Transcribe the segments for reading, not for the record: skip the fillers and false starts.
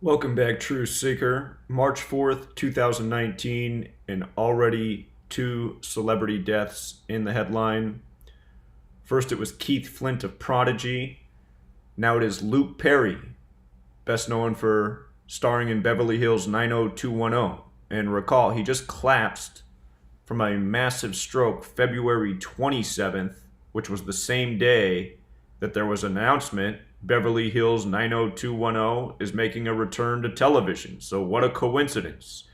Welcome back, True Seeker. March 4th, 2019, and already two celebrity deaths in the headline. First, it was Keith Flint of Prodigy. Now it is Luke Perry, best known for starring in Beverly Hills 90210. And recall, he just collapsed from a massive stroke February 27th, which was the same day that there was an announcement Beverly Hills 90210 is making a return to television. So what a coincidence.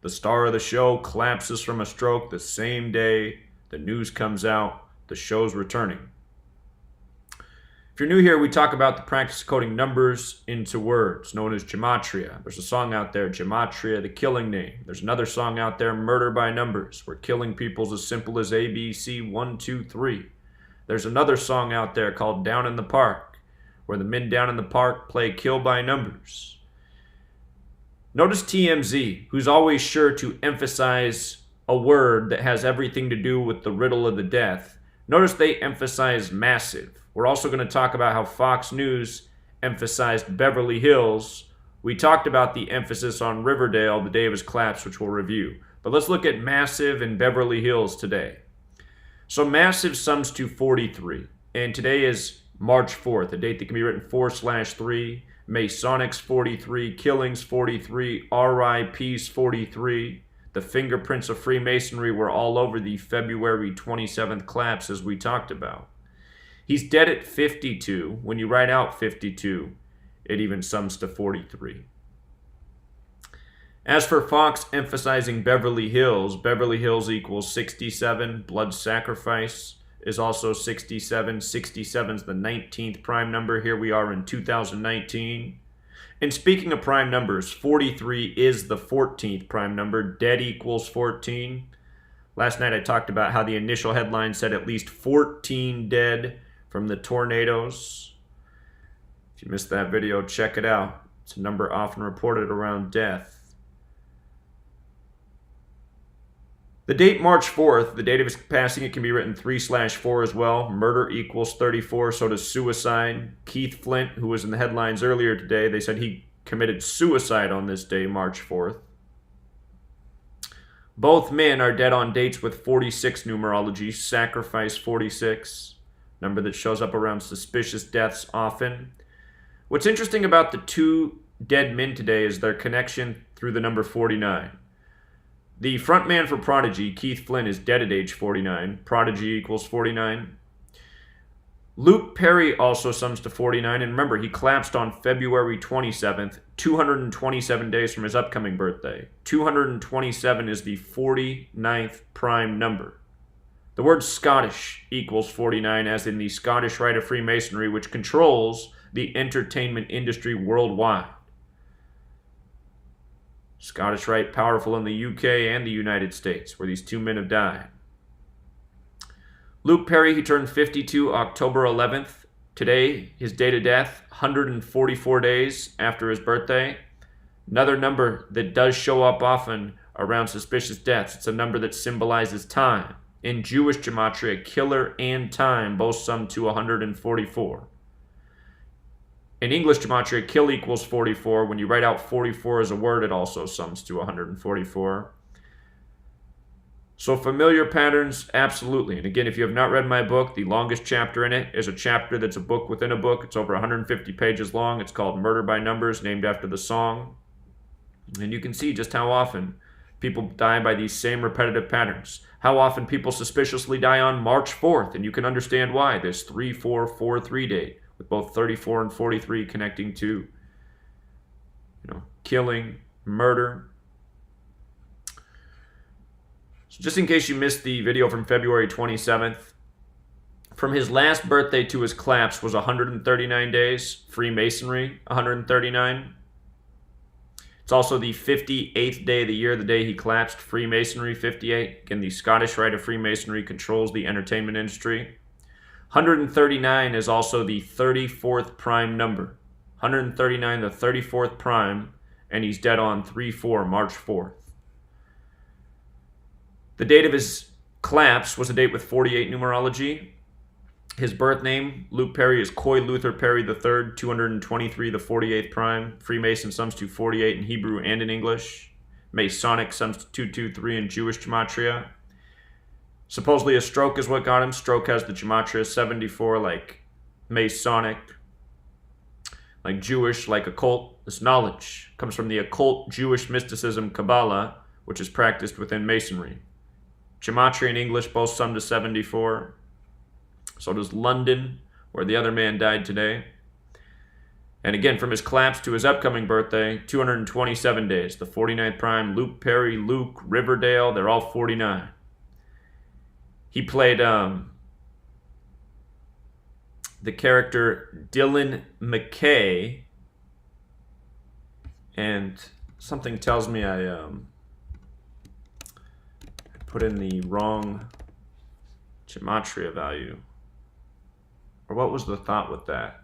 The star of the show collapses from a stroke the same day the news comes out the show's returning. If you're new here, we talk about the practice of coding numbers into words, known as gematria. There's a song out there, Gematria, the killing name. There's another song out there, Murder by Numbers, where killing people's as simple as A, B, C, 1, 2, 3. There's another song out there called Down in the Park, where the men down in the park play kill by numbers. Notice TMZ, who's always sure to emphasize a word that has everything to do with the riddle of the death. Notice they emphasize massive. We're also going to talk about how Fox News emphasized Beverly Hills. We talked about the emphasis on Riverdale the day of his collapse, which we'll review. But let's look at massive and Beverly Hills today. So massive sums to 43, and today is March 4th, a date that can be written 4/3, Masonics 43, Killings 43, RIPs 43. The fingerprints of Freemasonry were all over the February 27th collapse, as we talked about. He's dead at 52. When you write out 52, it even sums to 43. As for Fox emphasizing Beverly Hills equals 67. Blood sacrifice is also 67. 67 is the 19th prime number. Here we are in 2019. And speaking of prime numbers, 43 is the 14th prime number. Dead equals 14. Last night I talked about how the initial headline said at least 14 dead from the tornadoes. If you missed that video, check it out. It's a number often reported around death. The date March 4th, the date of his passing, it can be written 3/4 as well. Murder equals 34, so does suicide. Keith Flint, who was in the headlines earlier today, they said he committed suicide on this day, March 4th. Both men are dead on dates with 46 numerology, sacrifice 46, number that shows up around suspicious deaths often. What's interesting about the two dead men today is their connection through the number 49. The frontman for Prodigy, Keith Flint, is dead at age 49. Prodigy equals 49. Luke Perry also sums to 49. And remember, he collapsed on February 27th, 227 days from his upcoming birthday. 227 is the 49th prime number. The word Scottish equals 49, as in the Scottish Rite of Freemasonry, which controls the entertainment industry worldwide. Scottish Rite powerful in the UK and the United States, where these two men have died. Luke Perry, he turned 52 October 11th. Today, his date of death, 144 days after his birthday. Another number that does show up often around suspicious deaths. It's a number that symbolizes time. In Jewish gematria, killer and time both sum to 144. In English gematria, kill equals 44. When you write out 44 as a word, it also sums to 144. So familiar patterns, absolutely. And again, if you have not read my book, the longest chapter in it is a chapter that's a book within a book. It's over 150 pages long. It's called Murder by Numbers, named after the song. And you can see just how often people die by these same repetitive patterns. How often people suspiciously die on March 4th, and you can understand why. This 3-4-4-3 date, with both 34 and 43 connecting to, killing, murder. So just in case you missed the video from February 27th, from his last birthday to his collapse was 139 days. Freemasonry, 139. It's also the 58th day of the year, the day he collapsed. Freemasonry, 58. Again, the Scottish Rite of Freemasonry controls the entertainment industry. 139 is also the 34th prime number. 139, the 34th prime, and he's dead on 3/4, March 4th. The date of his collapse was a date with 48 numerology. His birth name, Luke Perry, is Coy Luther Perry III, 223, the 48th prime. Freemason sums to 48 in Hebrew and in English. Masonic sums to 223 in Jewish gematria. Supposedly a stroke is what got him. Stroke has the gematria 74, like Masonic, like Jewish, like occult. This knowledge comes from the occult Jewish mysticism Kabbalah, which is practiced within Masonry. Gematria and English both sum to 74. So does London, where the other man died today. And again, from his collapse to his upcoming birthday, 227 days. The 49th prime, Luke Perry, Luke, Riverdale, they're all 49. He played the character Dylan McKay. And something tells me I put in the wrong gematria value. Or what was the thought with that?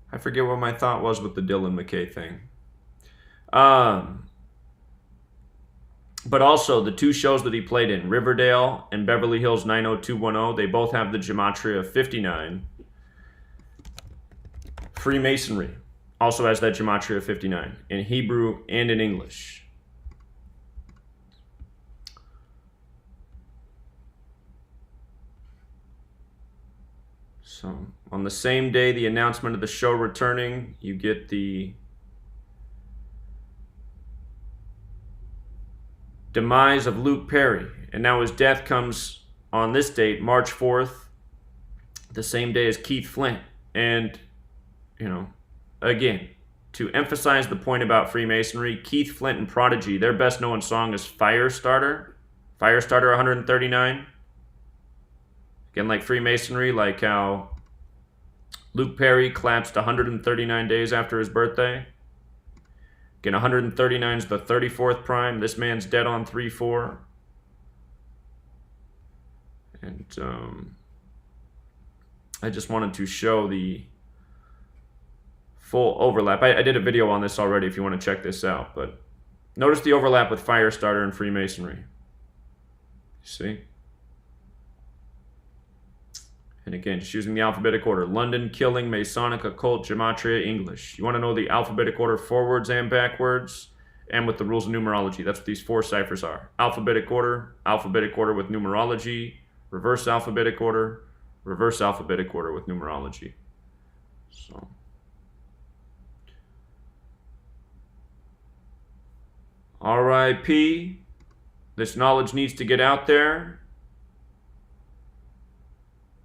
I forget what my thought was with the Dylan McKay thing. But also, the two shows that he played in, Riverdale and Beverly Hills 90210, they both have the gematria of 59. Freemasonry also has that gematria of 59 in Hebrew and in English. So, on the same day, the announcement of the show returning, you get the demise of Luke Perry. And now his death comes on this date, March 4th, the same day as Keith Flint. And, you know, again, to emphasize the point about Freemasonry, Keith Flint and Prodigy, their best known song is Firestarter. Firestarter 139. Again, like Freemasonry, like how Luke Perry collapsed 139 days after his birthday. Again, 139 is the 34th prime. This man's dead on 3-4. And I just wanted to show the full overlap. I did a video on this already if you want to check this out. But notice the overlap with Firestarter and Freemasonry. See? And again, just using the alphabetic order. London, killing, Masonic, occult, gematria, English. You want to know the alphabetic order forwards and backwards, and with the rules of numerology. That's what these four ciphers are. Alphabetic order with numerology, reverse alphabetic order with numerology. So, R.I.P. This knowledge needs to get out there.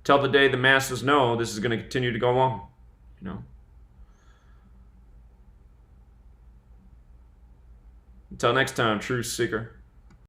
Till the day the masses know this is going to continue to go on, you know. Until next time, Truth Seeker.